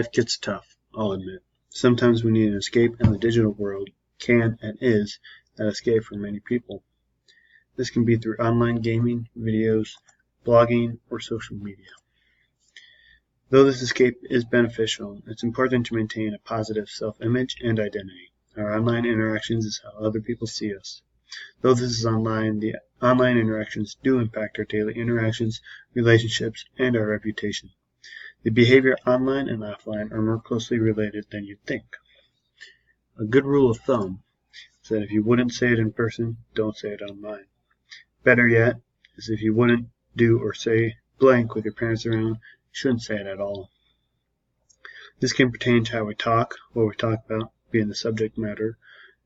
Life gets tough, I'll admit. Sometimes we need an escape, and the digital world can and is that escape for many people. This can be through online gaming, videos, blogging, or social media. Though this escape is beneficial, it's important to maintain a positive self-image and identity. Our online interactions is how other people see us. Though this is online, the online interactions do impact our daily interactions, relationships, and our reputation. The behavior online and offline are more closely related than you'd think. A good rule of thumb is that if you wouldn't say it in person, don't say it online. Better yet is if you wouldn't do or say blank with your parents around, you shouldn't say it at all. This can pertain to how we talk, what we talk about, being the subject matter,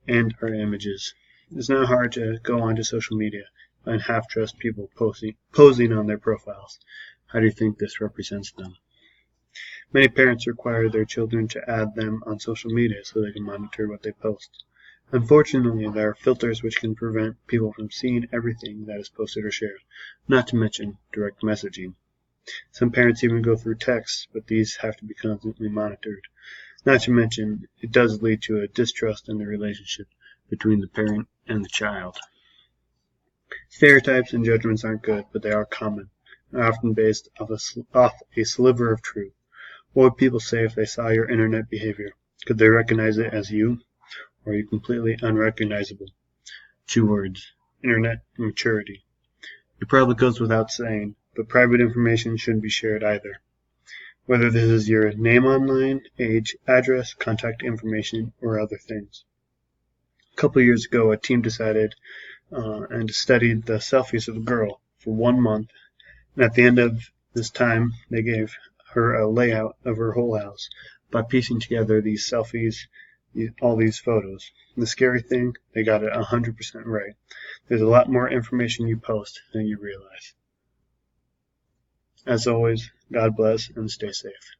and our images. It's not hard to go onto social media and half-dressed people posing on their profiles. How do you think this represents them? Many parents require their children to add them on social media so they can monitor what they post. Unfortunately, there are filters which can prevent people from seeing everything that is posted or shared, not to mention direct messaging. Some parents even go through texts, but these have to be constantly monitored. Not to mention, it does lead to a distrust in the relationship between the parent and the child. Stereotypes and judgments aren't good, but they are common, and often based off a sliver of truth. What would people say if they saw your internet behavior? Could they recognize it as you? Or are you completely unrecognizable? 2 words: internet maturity. It probably goes without saying, but private information shouldn't be shared either. Whether this is your name online, age, address, contact information, or other things. A couple of years ago, a team decided and studied the selfies of a girl for 1 month, and at the end of this time, they gave her a layout of her whole house by piecing together these selfies, all these photos. The scary thing, they got it 100% right. There's a lot more information you post than you realize. As always, God bless and stay safe.